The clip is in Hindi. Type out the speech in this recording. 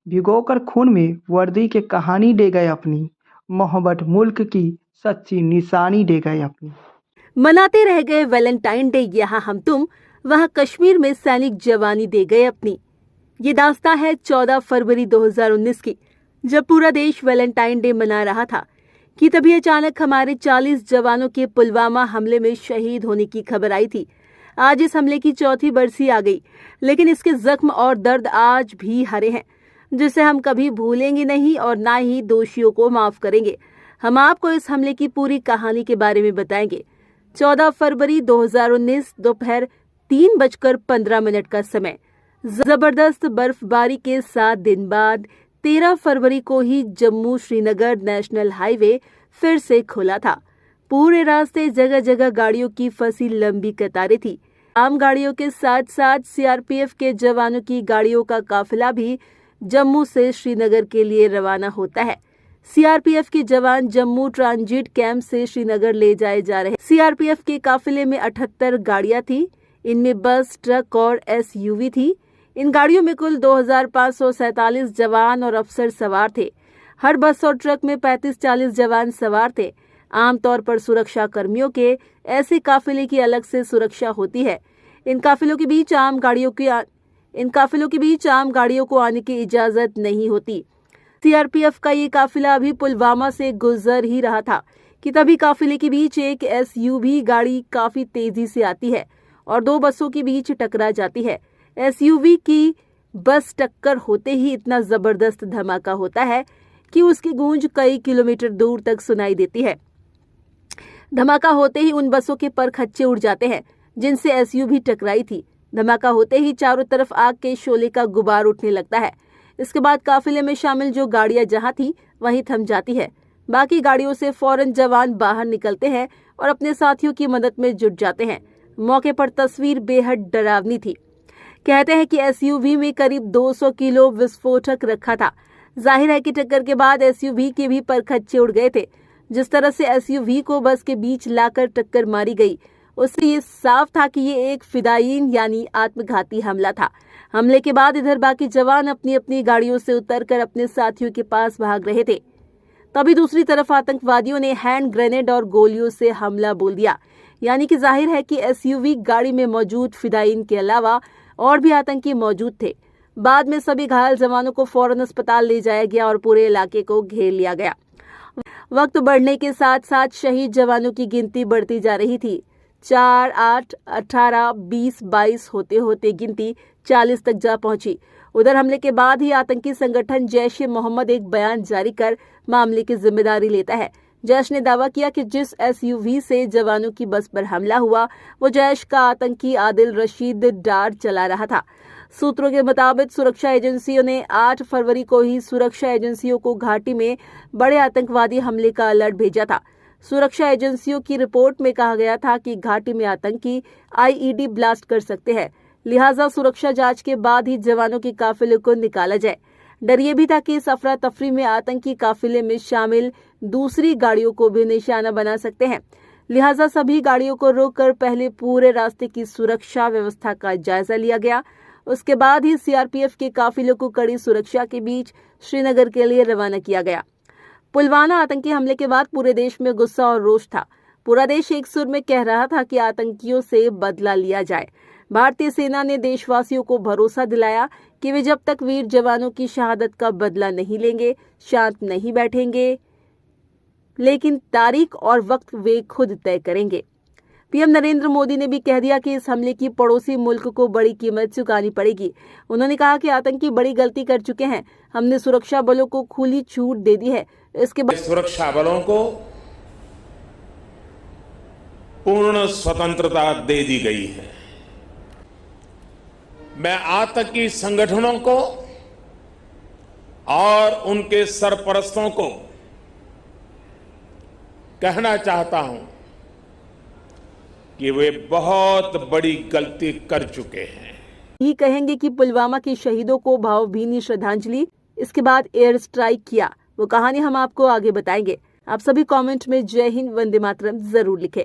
भिगोकर खून में वर्दी के कहानी दे गए अपनी, मोहब्बत मुल्क की सच्ची निशानी दे गए अपनी। मनाते रह गए वैलेंटाइन डे, यहाँ हम तुम, वहाँ कश्मीर में सैनिक जवानी दे गए अपनी। ये दास्तां है 14 फरवरी 2019 की, जब पूरा देश वैलेंटाइन डे मना रहा था कि तभी अचानक हमारे 40 जवानों के पुलवामा हमले में शहीद होने की खबर आई थी। आज इस हमले की चौथी बरसी आ गई, लेकिन इसके जख्म और दर्द आज भी हरे हैं, जिसे हम कभी भूलेंगे नहीं और ना ही दोषियों को माफ करेंगे। हम आपको इस हमले की पूरी कहानी के बारे में बताएंगे। 14 फरवरी 2019 दोपहर 3:15 का समय। जबरदस्त बर्फबारी के 7 दिन बाद 13 फरवरी को ही जम्मू श्रीनगर नेशनल हाईवे फिर से खुला था। पूरे रास्ते जगह जगह गाड़ियों की फंसी लंबी कतारें थी। आम गाड़ियों के साथ साथ सीआरपीएफ के जवानों की गाड़ियों का काफिला भी जम्मू से श्रीनगर के लिए रवाना होता है। सीआरपीएफ के जवान जम्मू ट्रांजिट कैंप से श्रीनगर ले जाए जा रहे। सीआरपीएफ के काफिले में 78 गाड़ियां थी। इनमें बस, ट्रक और एसयूवी थी। इन गाड़ियों में कुल 2547 जवान और अफसर सवार थे। हर बस और ट्रक में 35-40 जवान सवार थे। आमतौर पर सुरक्षा कर्मियों के ऐसे काफिले की अलग से सुरक्षा होती है। इन काफिलों के बीच आम गाड़ियों को आने की इजाजत नहीं होती। सीआरपीएफ का ये काफिला अभी पुलवामा से गुजर ही रहा था कि तभी काफिले के बीच एक एसयूवी गाड़ी काफी तेजी से आती है और 2 बसों के बीच टकरा जाती है। एसयूवी की बस टक्कर होते ही इतना जबरदस्त धमाका होता है कि उसकी गूंज कई किलोमीटर दूर तक सुनाई देती है। धमाका होते ही उन बसों के पर खच्चे उड़ जाते हैं जिनसे एसयूवी टकराई थी। धमाका होते ही चारों तरफ आग के शोले का गुबार उठने लगता है। इसके बाद काफिले में शामिल जो गाड़ियां जहां थी वहीं थम जाती है। बाकी गाड़ियों से फौरन जवान बाहर निकलते हैं और अपने साथियों की मदद में जुट जाते हैं। मौके पर तस्वीर बेहद डरावनी थी। कहते हैं कि एसयूवी में करीब 200 किलो विस्फोटक रखा था। जाहिर है कि टक्कर के बाद एसयूवी के भी परखच्चे उड़ गए थे। जिस तरह से एसयूवी को बस के बीच लाकर टक्कर मारी गई, उससे ये साफ था कि ये एक फिदायीन यानी आत्मघाती हमला था। हमले के बाद इधर बाकी जवान अपनी अपनी गाड़ियों से उतरकर अपने साथियों के पास भाग रहे थे। तभी दूसरी तरफ आतंकवादियों ने हैंड ग्रेनेड और गोलियों से हमला बोल दिया। यानी कि जाहिर है कि एसयूवी गाड़ी में मौजूद फिदायीन के अलावा और भी आतंकी मौजूद थे। बाद में सभी घायल जवानों को फौरन अस्पताल ले जाया गया और पूरे इलाके को घेर लिया गया। वक्त बढ़ने के साथ साथ शहीद जवानों की गिनती बढ़ती जा रही थी। 4, 8, 18, 20, 22 होते होते गिनती 40 तक जा पहुंची। उधर हमले के बाद ही आतंकी संगठन जैश ए मोहम्मद एक बयान जारी कर मामले की जिम्मेदारी लेता है। जैश ने दावा किया कि जिस एसयूवी से जवानों की बस पर हमला हुआ वो जैश का आतंकी आदिल रशीद डार चला रहा था। सूत्रों के मुताबिक सुरक्षा एजेंसियों ने 8 फरवरी को ही सुरक्षा एजेंसियों को घाटी में बड़े आतंकवादी हमले का अलर्ट भेजा था। सुरक्षा एजेंसियों की रिपोर्ट में कहा गया था कि घाटी में आतंकी आईईडी ब्लास्ट कर सकते हैं, लिहाजा सुरक्षा जांच के बाद ही जवानों के काफिले को निकाला जाए। डर ये भी था कि इस अफरा तफरी में आतंकी काफिले में शामिल दूसरी गाड़ियों को भी निशाना बना सकते हैं। लिहाजा सभी गाड़ियों को रोककर पहले पूरे रास्ते की सुरक्षा व्यवस्था का जायजा लिया गया। उसके बाद ही सीआरपीएफ के काफिलों को कड़ी सुरक्षा के बीच श्रीनगर के लिए रवाना किया गया। पुलवामा आतंकी हमले के बाद पूरे देश में गुस्सा और रोष था। पूरा देश एक सुर में कह रहा था कि आतंकियों से बदला लिया जाए। भारतीय सेना ने देशवासियों को भरोसा दिलाया कि वे जब तक वीर जवानों की शहादत का बदला नहीं लेंगे, शांत नहीं बैठेंगे, लेकिन तारीख और वक्त वे खुद तय करेंगे। पीएम नरेंद्र मोदी ने भी कह दिया कि इस हमले की पड़ोसी मुल्क को बड़ी कीमत चुकानी पड़ेगी। उन्होंने कहा कि आतंकी बड़ी गलती कर चुके हैं। हमने सुरक्षा बलों को खुली छूट दे दी है। इसके बाद सुरक्षा बलों को पूर्ण स्वतंत्रता दे दी गई है। मैं आतंकी संगठनों को और उनके सरपरस्तों को कहना चाहता हूं कि वे बहुत बड़ी गलती कर चुके हैं। ये कहेंगे कि पुलवामा के शहीदों को भावभीनी श्रद्धांजलि। इसके बाद एयर स्ट्राइक किया, वो कहानी हम आपको आगे बताएंगे। आप सभी कमेंट में जय हिंद, वंदे मातरम जरूर लिखें।